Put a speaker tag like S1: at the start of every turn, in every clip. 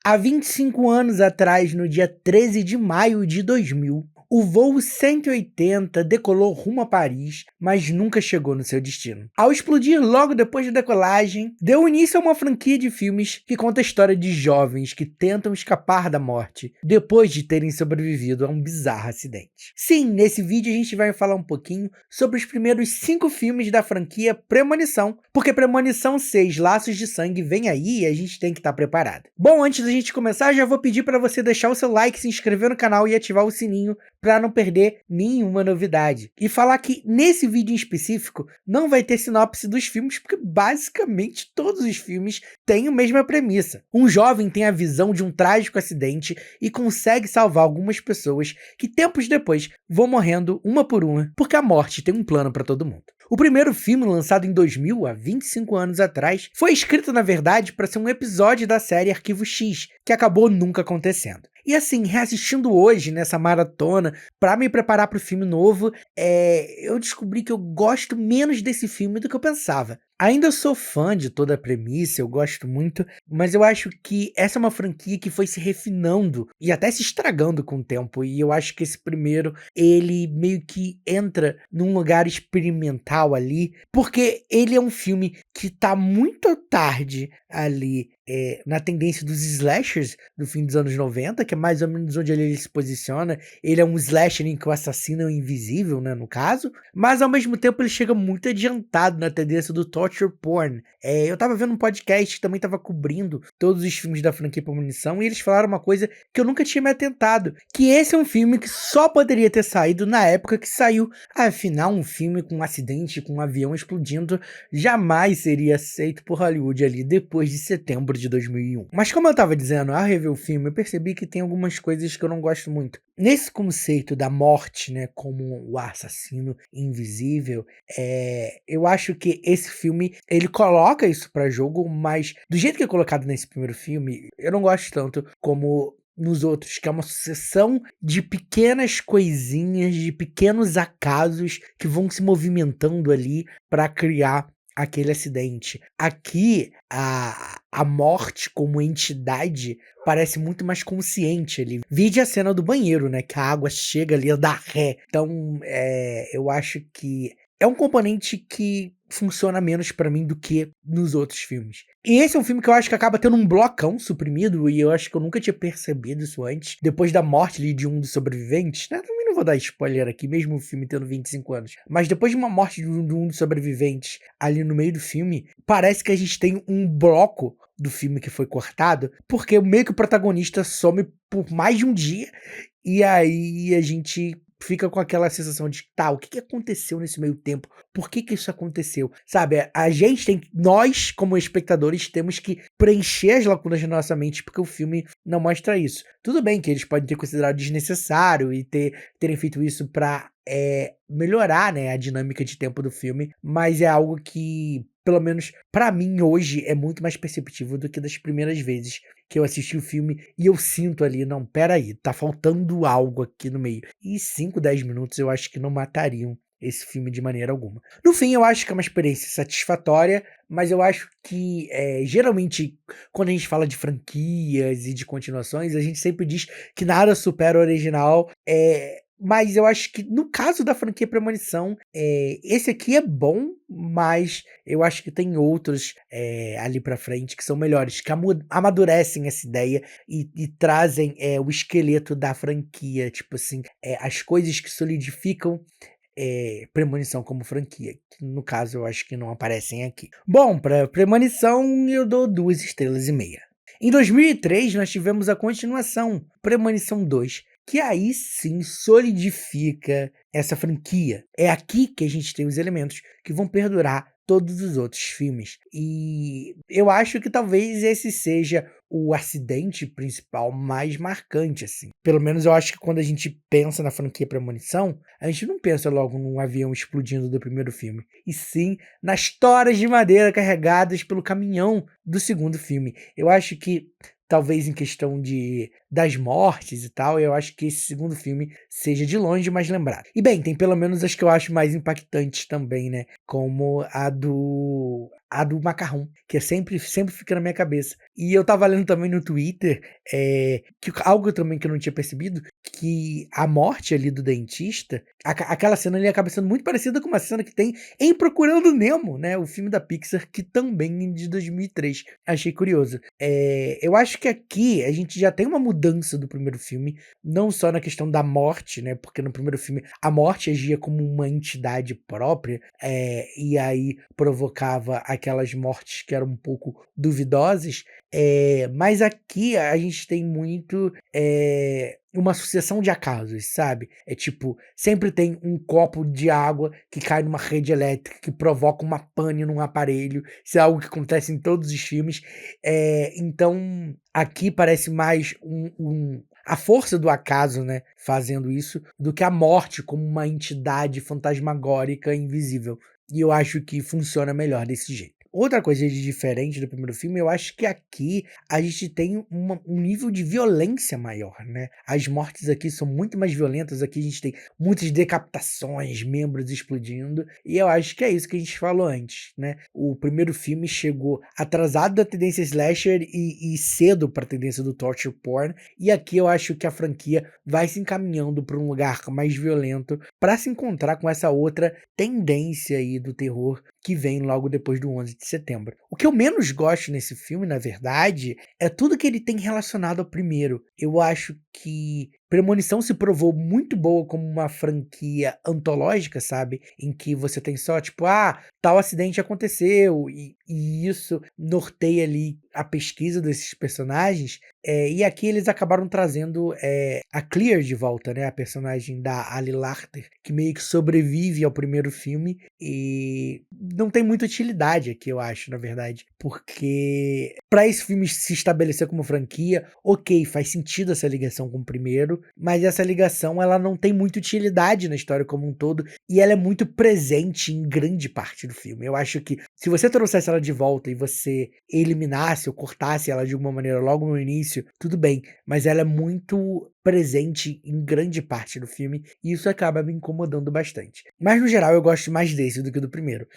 S1: Há 25 anos atrás, no dia 13 de maio de 2000, o voo 180 decolou rumo a Paris, mas nunca chegou no seu destino. Ao explodir logo depois da decolagem, deu início a uma franquia de filmes que conta a história de jovens que tentam escapar da morte depois de terem sobrevivido a um bizarro acidente. Sim, nesse vídeo a gente vai falar um pouquinho sobre os primeiros 5 filmes da franquia Premonição, porque Premonição 6, Laços de Sangue, vem aí e a gente tem que estar preparado. Bom, antes da gente começar, já vou pedir para você deixar o seu like, se inscrever no canal e ativar o sininho para não perder nenhuma novidade. E falar que nesse vídeo em específico não vai ter sinopse dos filmes, porque basicamente todos os filmes têm a mesma premissa. Um jovem tem a visão de um trágico acidente e consegue salvar algumas pessoas que tempos depois vão morrendo uma por uma, porque a morte tem um plano para todo mundo. O primeiro filme, lançado em 2000, há 25 anos atrás, foi escrito na verdade para ser um episódio da série Arquivo X, que acabou nunca acontecendo. E assim, reassistindo hoje nessa maratona, para me preparar para o filme novo, eu descobri que eu gosto menos desse filme do que eu pensava. Ainda sou fã de toda a premissa, eu gosto muito, mas eu acho que essa é uma franquia que foi se refinando e até se estragando com o tempo, e eu acho que esse primeiro, ele meio que entra num lugar experimental ali, porque ele é um filme que tá muito tarde ali na tendência dos slashers do fim dos anos 90, que é mais ou menos onde ele se posiciona. Ele é um slasher em que o assassino é o invisível, né, no caso, mas ao mesmo tempo ele chega muito adiantado na tendência do torture porn. Eu tava vendo um podcast que também tava cobrindo todos os filmes da franquia Premonição, e eles falaram uma coisa que eu nunca tinha me atentado, que esse é um filme que só poderia ter saído na época que saiu. Afinal, um filme com um acidente, com um avião explodindo, jamais seria aceito por Hollywood ali depois de setembro de 2001. Mas como eu tava dizendo, ao rever o filme, eu percebi que tem algumas coisas que eu não gosto muito. Nesse conceito da morte, né, como o assassino invisível, eu acho que esse filme, ele coloca isso pra jogo, mas do jeito que é colocado nesse primeiro filme, eu não gosto tanto como nos outros, que é uma sucessão de pequenas coisinhas, de pequenos acasos que vão se movimentando ali para criar aquele acidente. Aqui, a morte como entidade parece muito mais consciente ali. Vide a cena do banheiro, né? Que a água chega ali a dar ré. Então, eu acho que é um componente que funciona menos pra mim do que nos outros filmes. E esse é um filme que eu acho que acaba tendo um blocão suprimido, e eu acho que eu nunca tinha percebido isso antes, depois da morte ali de um dos sobreviventes, né? Também não vou dar spoiler aqui, mesmo o filme tendo 25 anos. Mas depois de uma morte de um dos sobreviventes ali no meio do filme, parece que a gente tem um bloco do filme que foi cortado, porque meio que o protagonista some por mais de um dia, e aí a gente fica com aquela sensação de, tá, o que aconteceu nesse meio tempo? Por que isso aconteceu? Sabe, nós como espectadores temos que preencher as lacunas da nossa mente, porque o filme não mostra isso. Tudo bem que eles podem ter considerado desnecessário e terem feito isso pra melhorar, né, a dinâmica de tempo do filme, mas é algo que, pelo menos pra mim hoje, é muito mais perceptível do que das primeiras vezes que eu assisti o filme e eu sinto ali, não, peraí, tá faltando algo aqui no meio. E 5, 10 minutos eu acho que não matariam esse filme de maneira alguma. No fim, eu acho que é uma experiência satisfatória, mas eu acho que, geralmente, quando a gente fala de franquias e de continuações, a gente sempre diz que nada supera o original, mas eu acho que no caso da franquia Premonição, esse aqui é bom, mas eu acho que tem outros ali pra frente que são melhores, que amadurecem essa ideia e trazem o esqueleto da franquia, tipo assim, as coisas que solidificam Premonição como franquia, que no caso eu acho que não aparecem aqui. Bom, pra Premonição eu dou 2 estrelas e meia. Em 2003 nós tivemos a continuação, Premonição 2, que aí sim solidifica essa franquia. É aqui que a gente tem os elementos que vão perdurar todos os outros filmes. E eu acho que talvez esse seja o acidente principal mais marcante, assim. Pelo menos eu acho que quando a gente pensa na franquia Premonição, a gente não pensa logo num avião explodindo do primeiro filme, e sim nas toras de madeira carregadas pelo caminhão do segundo filme. Eu acho que talvez em questão de das mortes e tal, eu acho que esse segundo filme seja de longe mais lembrado. E bem, tem pelo menos as que eu acho mais impactantes também, né? Como a do macarrão, que sempre fica na minha cabeça. E eu tava lendo também no Twitter, que algo também que eu não tinha percebido, que a morte ali do dentista, aquela cena ali acaba sendo muito parecida com uma cena que tem em Procurando Nemo, né? O filme da Pixar, que também é de 2003. Achei curioso. Eu acho que aqui a gente já tem uma mudança do primeiro filme, não só na questão da morte, né? Porque no primeiro filme a morte agia como uma entidade própria, e aí provocava aquelas mortes que eram um pouco duvidosas. Mas aqui a gente tem muito uma sucessão de acasos, sabe? É tipo, sempre tem um copo de água que cai numa rede elétrica que provoca uma pane num aparelho. Isso é algo que acontece em todos os filmes. Então, aqui parece mais a força do acaso, né, fazendo isso, do que a morte como uma entidade fantasmagórica invisível. E eu acho que funciona melhor desse jeito. Outra coisa de diferente do primeiro filme, eu acho que aqui a gente tem um nível de violência maior, né? As mortes aqui são muito mais violentas. Aqui a gente tem muitas decapitações, membros explodindo. E eu acho que é isso que a gente falou antes, né? O primeiro filme chegou atrasado da tendência slasher e cedo para a tendência do torture porn. E aqui eu acho que a franquia vai se encaminhando para um lugar mais violento para se encontrar com essa outra tendência aí do terror que vem logo depois do 11 de setembro. O que eu menos gosto nesse filme, na verdade, é tudo que ele tem relacionado ao primeiro. Eu acho que Premonição se provou muito boa como uma franquia antológica, sabe? Em que você tem só, tipo, tal acidente aconteceu, e isso norteia ali a pesquisa desses personagens. E aqui eles acabaram trazendo a Clear de volta, né? A personagem da Ali Larter, que meio que sobrevive ao primeiro filme e não tem muita utilidade aqui, eu acho, na verdade. Porque para esse filme se estabelecer como franquia, ok, faz sentido essa ligação com o primeiro, mas essa ligação ela não tem muita utilidade na história como um todo e ela é muito presente em grande parte do filme. Eu acho que se você trouxesse ela de volta e você eliminasse ou cortasse ela de alguma maneira logo no início, tudo bem, mas ela é muito presente em grande parte do filme e isso acaba me incomodando bastante. Mas no geral eu gosto mais desse do que do primeiro.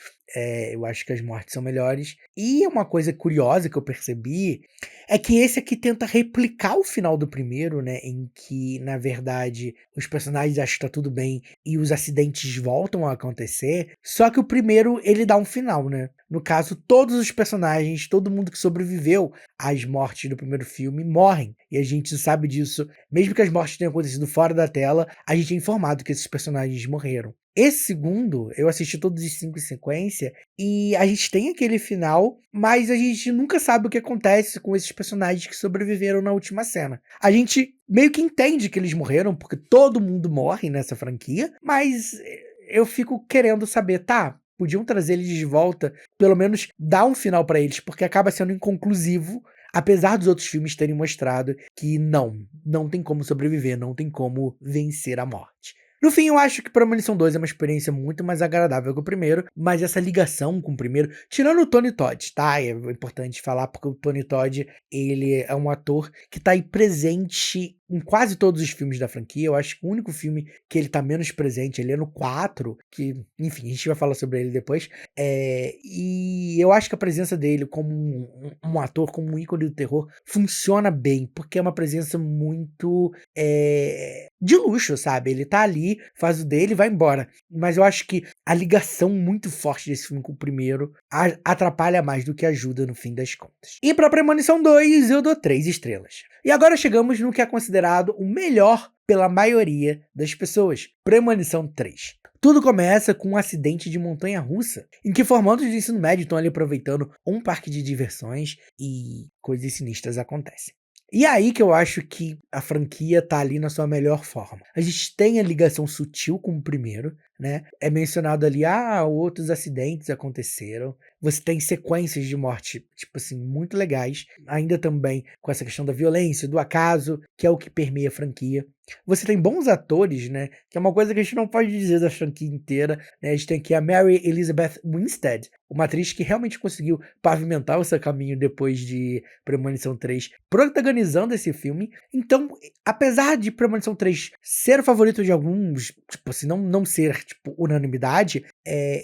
S1: Eu acho que as mortes são melhores. E uma coisa curiosa que eu percebi é que esse aqui tenta replicar o final do primeiro, né? Em que, na verdade, os personagens acham que tá tudo bem e os acidentes voltam a acontecer. Só que o primeiro, ele dá um final, né? No caso, todos os personagens, todo mundo que sobreviveu às mortes do primeiro filme morrem. E a gente sabe disso. Mesmo que as mortes tenham acontecido fora da tela, a gente é informado que esses personagens morreram. Esse segundo, eu assisti todos os 5 em sequência, e a gente tem aquele final, mas a gente nunca sabe o que acontece com esses personagens que sobreviveram na última cena. A gente meio que entende que eles morreram, porque todo mundo morre nessa franquia, mas eu fico querendo saber, tá, podiam trazer eles de volta, pelo menos dar um final pra eles, porque acaba sendo inconclusivo, apesar dos outros filmes terem mostrado que não tem como sobreviver, não tem como vencer a morte. No fim, eu acho que Premonição 2 é uma experiência muito mais agradável que o primeiro, mas essa ligação com o primeiro, tirando o Tony Todd, tá? É importante falar porque o Tony Todd, ele é um ator que tá aí presente em quase todos os filmes da franquia. Eu acho que o único filme que ele tá menos presente, ele é no 4, que, enfim, a gente vai falar sobre ele depois. E eu acho que a presença dele como um ator, como um ícone do terror, funciona bem, porque é uma presença muito de luxo, sabe? Ele tá ali, faz o dele e vai embora. Mas eu acho que a ligação muito forte desse filme com o primeiro atrapalha mais do que ajuda no fim das contas. E pra Premonição 2, eu dou 3 estrelas. E agora chegamos no que é considerado o melhor pela maioria das pessoas, Premonição 3. Tudo começa com um acidente de montanha-russa, em que formandos do ensino médio estão ali aproveitando um parque de diversões e coisas sinistras acontecem. E é aí que eu acho que a franquia tá ali na sua melhor forma. A gente tem a ligação sutil com o primeiro, né? É mencionado ali, outros acidentes aconteceram. Você tem sequências de morte, tipo assim, muito legais. Ainda também com essa questão da violência, do acaso, que é o que permeia a franquia. Você tem bons atores, né? Que é uma coisa que a gente não pode dizer da franquia inteira, né? A gente tem aqui a Mary Elizabeth Winstead, uma atriz que realmente conseguiu pavimentar o seu caminho depois de Premonição 3, protagonizando esse filme. Então, apesar de Premonição 3 ser o favorito de alguns, tipo assim, não ser, tipo, unanimidade,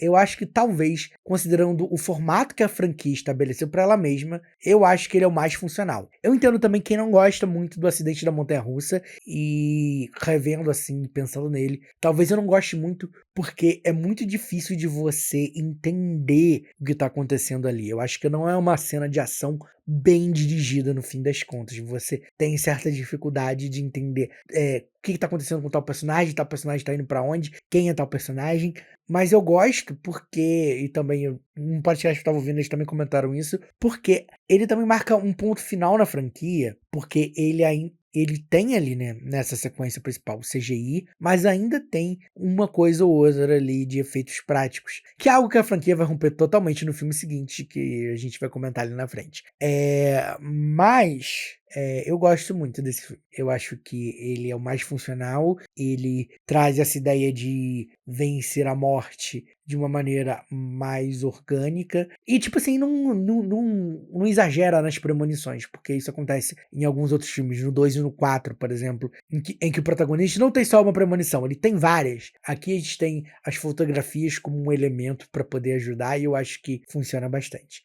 S1: eu acho que talvez, considerando o formato que a franquia estabeleceu para ela mesma, eu acho que ele é o mais funcional. Eu entendo também quem não gosta muito do acidente da montanha-russa e revendo assim, pensando nele, talvez eu não goste muito porque é muito difícil de você entender o que tá acontecendo ali. Eu acho que não é uma cena de ação bem dirigida no fim das contas. Você tem certa dificuldade de entender o que tá acontecendo com tal personagem tá indo pra onde, quem é tal personagem. Mas eu gosto porque, e também um podcast que eu tava ouvindo, eles também comentaram isso, porque ele também marca um ponto final na franquia, porque ele tem ali, né, nessa sequência principal, o CGI, mas ainda tem uma coisa ou outra ali de efeitos práticos, que é algo que a franquia vai romper totalmente no filme seguinte, que a gente vai comentar ali na frente. Mas eu gosto muito desse filme. Eu acho que ele é o mais funcional, ele traz essa ideia de vencer a morte de uma maneira mais orgânica. E, tipo assim, não exagera nas premonições, porque isso acontece em alguns outros filmes, no 2 e no 4, por exemplo, em que o protagonista não tem só uma premonição, ele tem várias. Aqui a gente tem as fotografias como um elemento para poder ajudar, e eu acho que funciona bastante.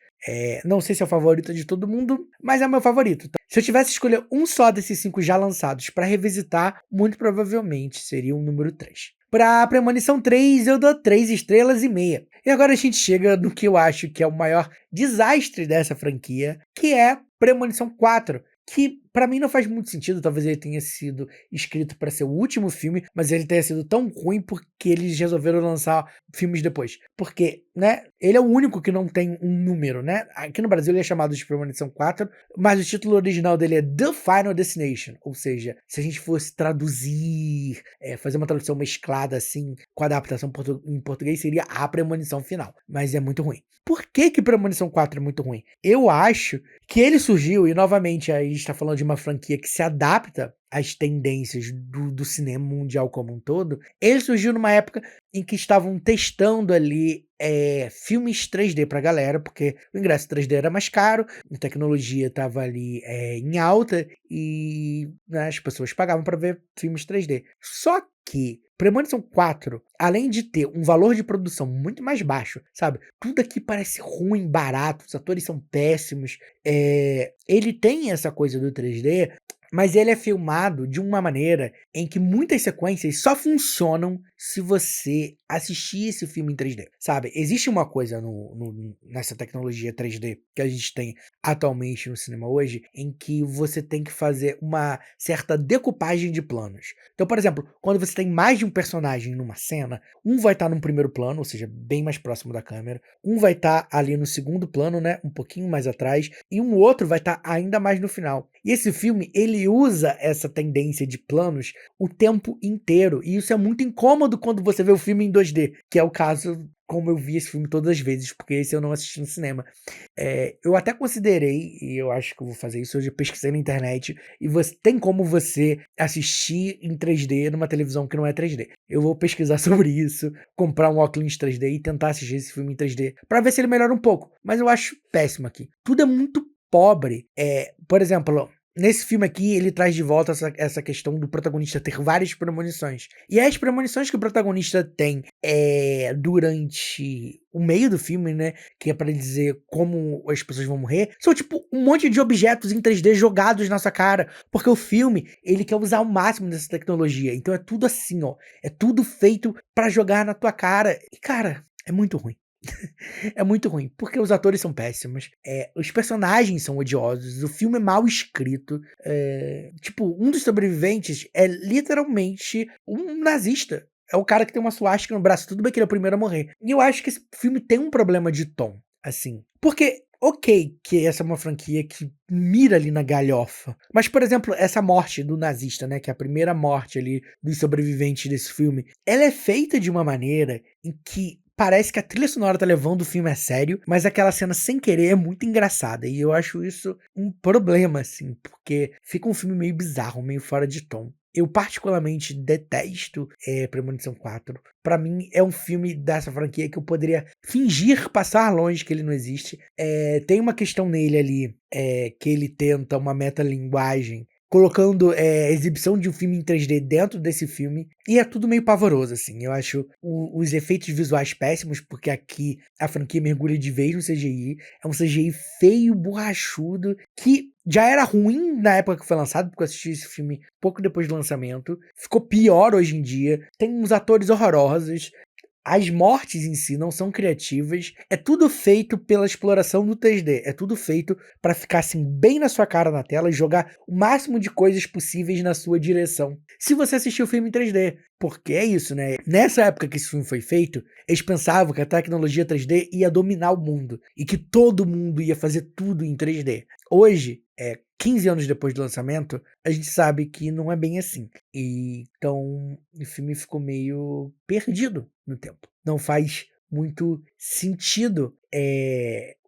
S1: Não sei se é o favorito de todo mundo, mas é o meu favorito. Tá? Se eu tivesse que escolher um só desses 5 já lançados para revisitar, muito provavelmente seria o número 3. Pra Premonição 3, eu dou 3 estrelas e meia. E agora a gente chega no que eu acho que é o maior desastre dessa franquia, que é Premonição 4. Que pra mim não faz muito sentido, talvez ele tenha sido escrito pra ser o último filme, mas ele tenha sido tão ruim porque eles resolveram lançar filmes depois. Porque, né, ele é o único que não tem um número, né? Aqui no Brasil ele é chamado de Premonição 4, mas o título original dele é The Final Destination, ou seja, se a gente fosse traduzir, fazer uma tradução mesclada assim, com a adaptação em português, seria A Premonição Final, mas é muito ruim. Por que Premonição 4 é muito ruim? Eu acho que ele surgiu, e novamente a gente está falando de uma franquia que se adapta às tendências do cinema mundial como um todo. Ele surgiu numa época em que estavam testando ali filmes 3D pra galera, porque o ingresso 3D era mais caro, a tecnologia estava ali em alta e, né, as pessoas pagavam para ver filmes 3D. Só que Premonição 4, além de ter um valor de produção muito mais baixo, sabe? Tudo aqui parece ruim, barato, os atores são péssimos. Ele tem essa coisa do 3D, mas ele é filmado de uma maneira em que muitas sequências só funcionam se você assistir esse filme em 3D, sabe? Existe uma coisa nessa tecnologia 3D que a gente tem atualmente no cinema hoje, em que você tem que fazer uma certa decupagem de planos. Então, por exemplo, quando você tem mais de um personagem numa cena, um vai estar num primeiro plano, ou seja, bem mais próximo da câmera, um vai estar ali no segundo plano, né, um pouquinho mais atrás, e um outro vai estar ainda mais no final. E esse filme, ele usa essa tendência de planos o tempo inteiro, e isso é muito incômodo quando você vê o filme em 2D, que é o caso como eu vi esse filme todas as vezes, porque esse eu não assisti no cinema. Eu até considerei, e eu acho que eu vou fazer isso hoje, eu pesquisei na internet, e tem como você assistir em 3D numa televisão que não é 3D. Eu vou pesquisar sobre isso, comprar um óculos 3D e tentar assistir esse filme em 3D, pra ver se ele melhora um pouco, mas eu acho péssimo aqui. Tudo é muito pobre. Por exemplo, nesse filme aqui, ele traz de volta essa questão do protagonista ter várias premonições. E as premonições que o protagonista tem durante o meio do filme, né, que é pra ele dizer como as pessoas vão morrer, são tipo um monte de objetos em 3D jogados na sua cara, porque o filme, ele quer usar o máximo dessa tecnologia. Então é tudo assim, ó, é tudo feito pra jogar na tua cara. E cara, é muito ruim. É muito ruim, porque os atores são péssimos, os personagens são odiosos, o filme é mal escrito. Tipo, um dos sobreviventes é literalmente um nazista. É o cara que tem uma suástica no braço. Tudo bem que ele é o primeiro a morrer. E eu acho que esse filme tem um problema de tom, assim. Porque ok que essa é uma franquia que mira ali na galhofa, mas, por exemplo, essa morte do nazista, né, que é a primeira morte ali dos sobreviventes desse filme, ela é feita de uma maneira em que parece que a trilha sonora tá levando o filme a sério, mas aquela cena sem querer é muito engraçada, e eu acho isso um problema, assim, porque fica um filme meio bizarro, meio fora de tom. Eu particularmente detesto Premonição 4. Pra mim é um filme dessa franquia que eu poderia fingir passar longe que ele não existe. Tem uma questão nele ali, que ele tenta uma metalinguagem colocando exibição de um filme em 3D dentro desse filme, e é tudo meio pavoroso, assim. Eu acho os efeitos visuais péssimos, porque aqui a franquia mergulha de vez no CGI. É um CGI feio, borrachudo, que já era ruim na época que foi lançado, porque eu assisti esse filme pouco depois do lançamento. Ficou pior hoje em dia. Tem uns atores horrorosos. As mortes em si não são criativas, é tudo feito pela exploração do 3D, é tudo feito pra ficar assim bem na sua cara na tela e jogar o máximo de coisas possíveis na sua direção. Se você assistiu o filme em 3D, porque é isso, né? Nessa época que esse filme foi feito, eles pensavam que a tecnologia 3D ia dominar o mundo e que todo mundo ia fazer tudo em 3D. Hoje, 15 anos depois do lançamento, a gente sabe que não é bem assim. E então o filme ficou meio perdido no tempo. Não faz muito sentido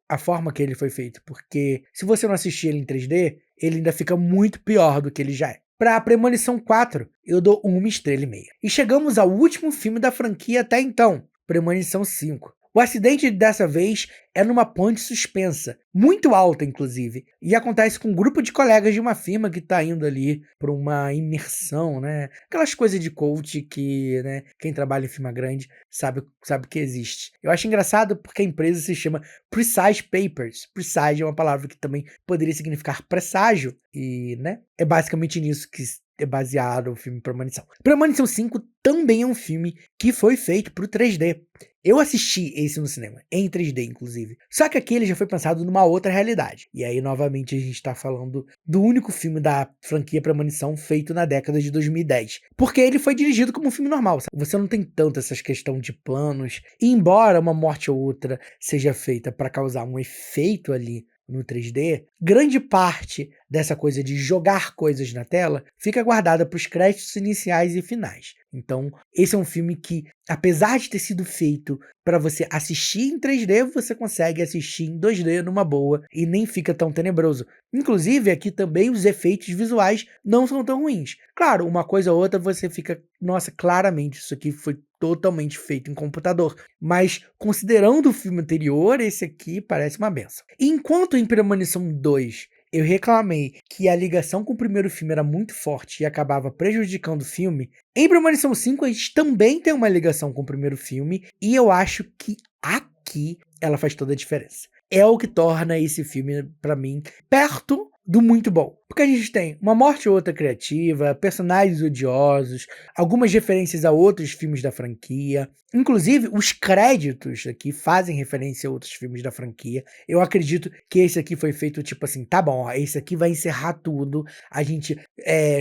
S1: a forma que ele foi feito, porque se você não assistir ele em 3D, ele ainda fica muito pior do que ele já é. Pra Premonição 4, eu dou 1,5 estrelas. E chegamos ao último filme da franquia até então, Premonição 5. O acidente dessa vez é numa ponte suspensa, muito alta inclusive, e acontece com um grupo de colegas de uma firma que tá indo ali pra uma imersão, né? Aquelas coisas de coach que, né, quem trabalha em firma grande sabe que existe. Eu acho engraçado porque a empresa se chama Presage Papers. Presage é uma palavra que também poderia significar presságio, e, né, é basicamente nisso que é baseado o filme Premonição. Premonição 5 também é um filme que foi feito pro 3D. Eu assisti esse no cinema, em 3D inclusive. Só que aqui ele já foi pensado numa outra realidade. E aí, novamente, a gente tá falando do único filme da franquia Premonição feito na década de 2010. Porque ele foi dirigido como um filme normal, sabe? Você não tem tanto essas questões de planos. E embora uma morte ou outra seja feita para causar um efeito ali no 3D, grande parte dessa coisa de jogar coisas na tela fica guardada para os créditos iniciais e finais. Então, esse é um filme que, apesar de ter sido feito para você assistir em 3D, você consegue assistir em 2D numa boa e nem fica tão tenebroso. Inclusive, aqui também os efeitos visuais não são tão ruins. Claro, uma coisa ou outra você fica, nossa, claramente isso aqui foi totalmente feito em computador. Mas, considerando o filme anterior, esse aqui parece uma benção. Enquanto em Premonição 2 eu reclamei que a ligação com o primeiro filme era muito forte e acabava prejudicando o filme, em Premonição 5 a gente também tem uma ligação com o primeiro filme e eu acho que aqui ela faz toda a diferença. É o que torna esse filme, pra mim, perto do muito bom. Porque a gente tem uma morte ou outra criativa, personagens odiosos, algumas referências a outros filmes da franquia. Inclusive, os créditos aqui fazem referência a outros filmes da franquia. Eu acredito que esse aqui foi feito tipo assim, tá bom, ó, esse aqui vai encerrar tudo. A gente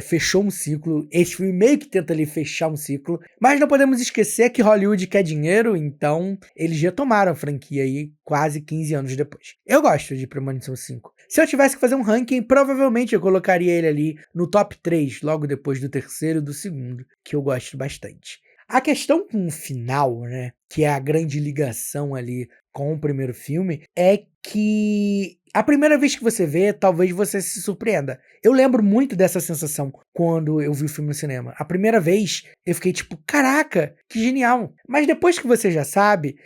S1: fechou um ciclo. Esse filme meio que tenta ali fechar um ciclo. Mas não podemos esquecer que Hollywood quer dinheiro, então eles retomaram a franquia aí quase 15 anos depois. Eu gosto de Premonição 5. Se eu tivesse que fazer um ranking, provavelmente eu colocaria ele ali no top 3, logo depois do terceiro e do segundo, que eu gosto bastante. A questão com o final, né, que é a grande ligação ali com o primeiro filme, é que a primeira vez que você vê, talvez você se surpreenda. Eu lembro muito dessa sensação quando eu vi o filme no cinema. A primeira vez, eu fiquei tipo, caraca, que genial. Mas depois que você já sabe,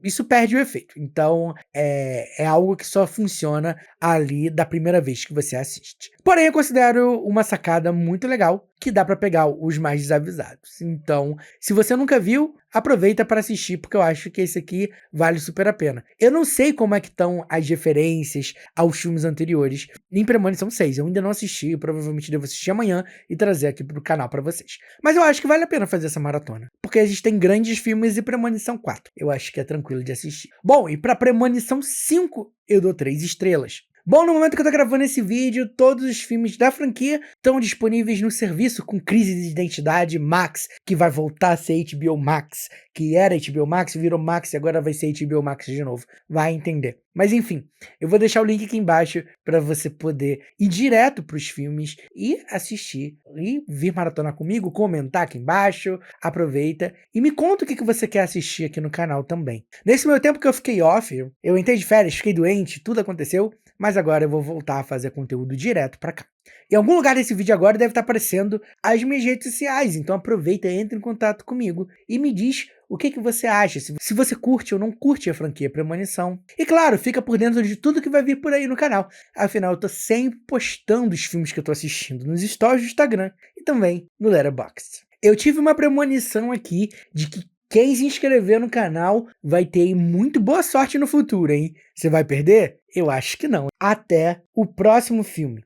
S1: isso perde o efeito. Então, é algo que só funciona ali da primeira vez que você assiste. Porém, eu considero uma sacada muito legal, que dá pra pegar os mais desavisados. Então, se você nunca viu, aproveita para assistir, porque eu acho que esse aqui vale super a pena. Eu não sei como é que estão as referências aos filmes anteriores em Premonição 6. Eu ainda não assisti, eu provavelmente devo assistir amanhã e trazer aqui pro canal para vocês. Mas eu acho que vale a pena fazer essa maratona, porque existem grandes filmes e Premonição 4. Eu acho que é tranquilo de assistir. Bom, e para Premonição 5, eu dou 3 estrelas. Bom, no momento que eu tô gravando esse vídeo, todos os filmes da franquia estão disponíveis no serviço com crise de identidade Max, que vai voltar a ser HBO Max, que era HBO Max, virou Max e agora vai ser HBO Max de novo. Vai entender. Mas enfim, eu vou deixar o link aqui embaixo para você poder ir direto para os filmes e assistir e vir maratonar comigo, comentar aqui embaixo, aproveita e me conta o que você quer assistir aqui no canal também. Nesse meu tempo que eu fiquei off, eu entrei de férias, fiquei doente, tudo aconteceu, mas agora eu vou voltar a fazer conteúdo direto para cá. Em algum lugar desse vídeo agora deve estar aparecendo as minhas redes sociais, então aproveita, entre em contato comigo e me diz o que você acha, se você curte ou não curte a franquia Premonição. E claro, fica por dentro de tudo que vai vir por aí no canal, afinal eu tô sempre postando os filmes que eu tô assistindo nos stories do Instagram e também no Letterboxd. Eu tive uma premonição aqui de que quem se inscrever no canal vai ter muito boa sorte no futuro, hein? Você vai perder? Eu acho que não. Até o próximo filme.